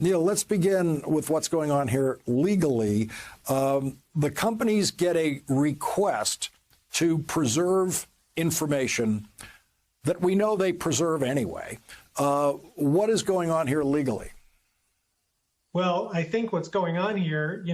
Neil, let's begin with what's going on here legally. The companies get a request to preserve information that we know they preserve anyway. What is going on here legally? Well, I think what's going on here,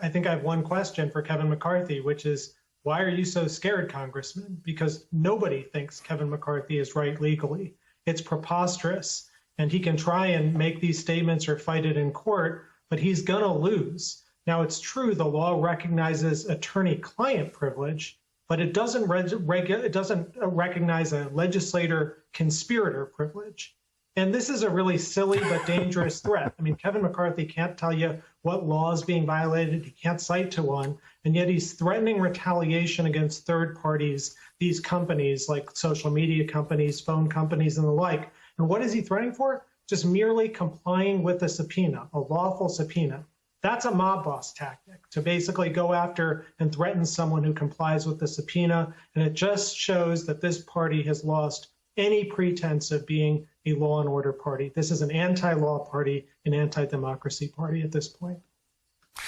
I think I have one question for Kevin McCarthy, which is, why are you so scared, Congressman? Because nobody thinks Kevin McCarthy is right legally. It's preposterous. And he can try and make these statements or fight it in court, but he's going to lose. Now, it's true the law recognizes attorney-client privilege, but it doesn't recognize a legislator-conspirator privilege. And this is a really silly but dangerous threat. I mean, Kevin McCarthy can't tell you what law is being violated. He can't cite to one. And yet he's threatening retaliation against third parties, these companies like social media companies, phone companies, and the like. And what is he threatening for? Just merely complying with a subpoena, a lawful subpoena. That's a mob boss tactic, to basically go after and threaten someone who complies with the subpoena. And it just shows that this party has lost any pretense of being a law and order party. This is an anti-law party, an anti-democracy party at this point.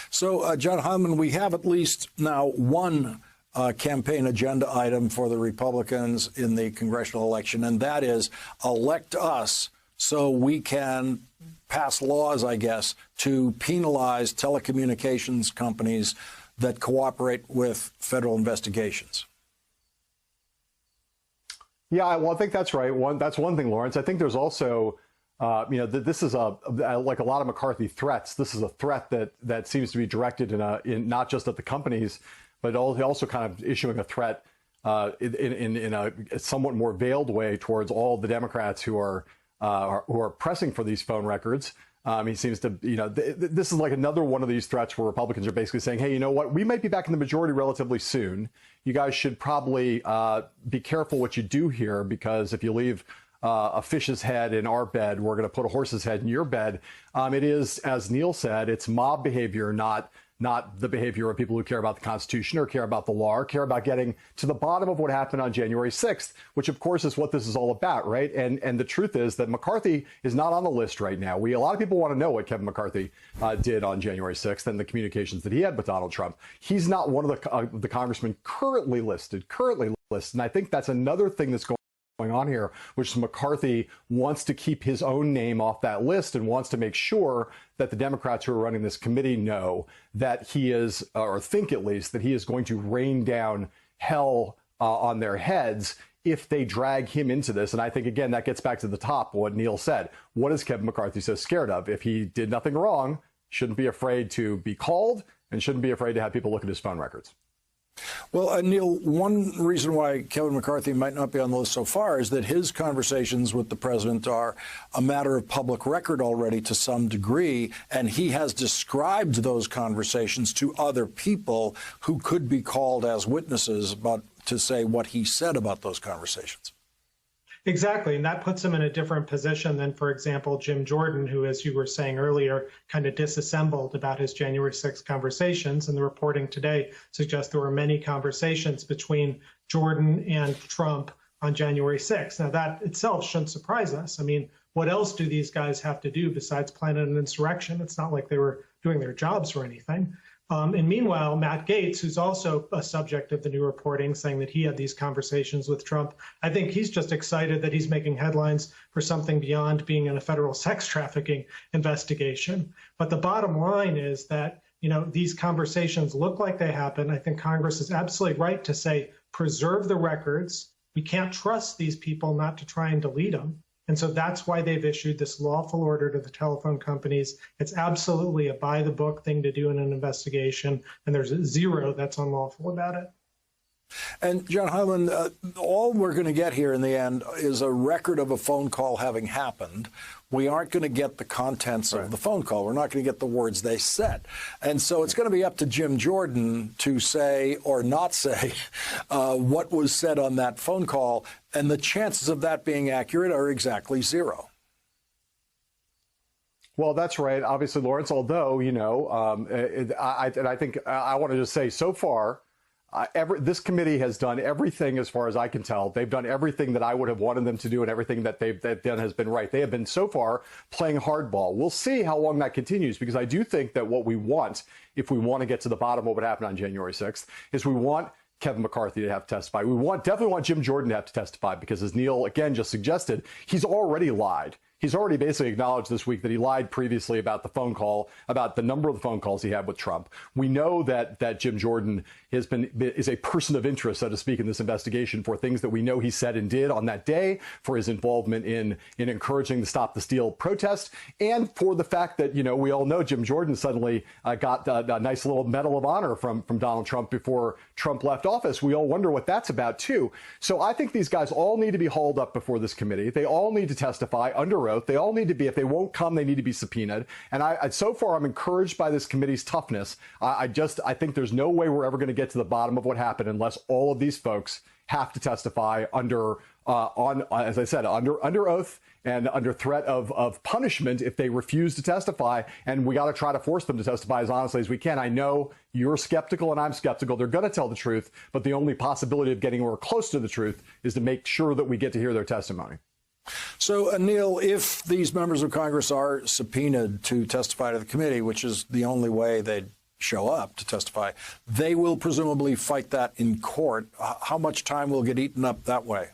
So, John Hyman, we have at least now one campaign agenda item for the Republicans in the congressional election, and that is elect us so we can pass laws, I guess, to penalize telecommunications companies that cooperate with federal investigations. Yeah, well, I think that's right. That's one thing, Lawrence. I think there's also, this is like a lot of McCarthy threats. This is a threat that seems to be directed in not just at the companies, but also kind of issuing a threat in a somewhat more veiled way towards all the Democrats who are pressing for these phone records. He seems to, this is like another one of these threats where Republicans are basically saying, hey, you know what, we might be back in the majority relatively soon. You guys should probably be careful what you do here, because if you leave a fish's head in our bed, we're going to put a horse's head in your bed. It is, as Neil said, it's mob behavior, not the behavior of people who care about the Constitution or care about the law or care about getting to the bottom of what happened on January 6th, which, of course, is what this is all about, right? And the truth is that McCarthy is not on the list right now. A lot of people want to know what Kevin McCarthy did on January 6th and the communications that he had with Donald Trump. He's not one of the congressmen currently listed. And I think that's another thing that's going on here, which is McCarthy wants to keep his own name off that list and wants to make sure that the Democrats who are running this committee know that he is, or think at least, that he is going to rain down hell on their heads if they drag him into this. And I think, again, that gets back to the top, what Neil said. What is Kevin McCarthy so scared of? If he did nothing wrong, shouldn't be afraid to be called and shouldn't be afraid to have people look at his phone records. Well, Neil, one reason why Kevin McCarthy might not be on the list so far is that his conversations with the president are a matter of public record already to some degree, and he has described those conversations to other people who could be called as witnesses to say what he said about those conversations. Exactly. And that puts him in a different position than, for example, Jim Jordan, who, as you were saying earlier, kind of disassembled about his January 6th conversations. And the reporting today suggests there were many conversations between Jordan and Trump on January 6th. Now, that itself shouldn't surprise us. I mean, what else do these guys have to do besides plan an insurrection? It's not like they were doing their jobs or anything. And meanwhile, Matt Gaetz, who's also a subject of the new reporting, saying that he had these conversations with Trump, I think he's just excited that he's making headlines for something beyond being in a federal sex trafficking investigation. But the bottom line is that, these conversations look like they happen. I think Congress is absolutely right to say, preserve the records. We can't trust these people not to try and delete them. And so that's why they've issued this lawful order to the telephone companies. It's absolutely a by-the-book thing to do in an investigation, and there's zero that's unlawful about it. And, John Hyman, all we're going to get here in the end is a record of a phone call having happened. We aren't going to get the contents of the phone call. We're not going to get the words they said. And so it's going to be up to Jim Jordan to say or not say what was said on that phone call. And the chances of that being accurate are exactly zero. Well, that's right. Obviously, Lawrence, although, I think I want to just say so far, This committee has done everything, as far as I can tell. They've done everything that I would have wanted them to do, and everything that they've done has been right. They have been so far playing hardball. We'll see how long that continues, because I do think that what we want, if we want to get to the bottom of what happened on January 6th, is we want Kevin McCarthy to have to testify. We definitely want Jim Jordan to have to testify, because as Neil again just suggested, he's already lied. He's already basically acknowledged this week that he lied previously about the phone call, about the number of the phone calls he had with Trump. We know that Jim Jordan is a person of interest, so to speak, in this investigation for things that we know he said and did on that day, for his involvement in encouraging the Stop the Steal protest, and for the fact that, we all know Jim Jordan suddenly got a nice little Medal of Honor from Donald Trump before Trump left office. We all wonder what that's about, too. So I think these guys all need to be hauled up before this committee. They all need to testify under oath. They all need to be, if they won't come, they need to be subpoenaed. And so far, I'm encouraged by this committee's toughness. I think there's no way we're ever going to get to the bottom of what happened unless all of these folks have to testify under oath and under threat of punishment if they refuse to testify. And we got to try to force them to testify as honestly as we can. I know you're skeptical and I'm skeptical. They're going to tell the truth, but the only possibility of getting more close to the truth is to make sure that we get to hear their testimony. So, Neil, if these members of Congress are subpoenaed to testify to the committee, which is the only way they'd show up to testify, they will presumably fight that in court. How much time will get eaten up that way?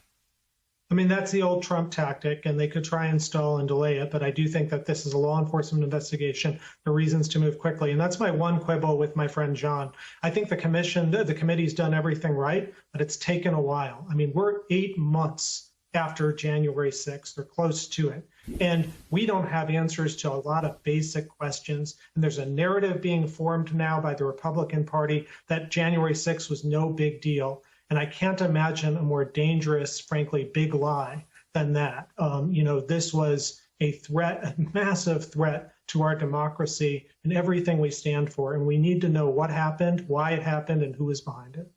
I mean, that's the old Trump tactic, and they could try and stall and delay it. But I do think that this is a law enforcement investigation. There are reasons to move quickly. And that's my one quibble with my friend John. I think the committee's done everything right, but it's taken a while. I mean, we're 8 months after January 6th, or close to it. And we don't have answers to a lot of basic questions. And there's a narrative being formed now by the Republican Party that January 6th was no big deal. And I can't imagine a more dangerous, frankly, big lie than that. This was a threat, a massive threat to our democracy and everything we stand for. And we need to know what happened, why it happened, and who is behind it.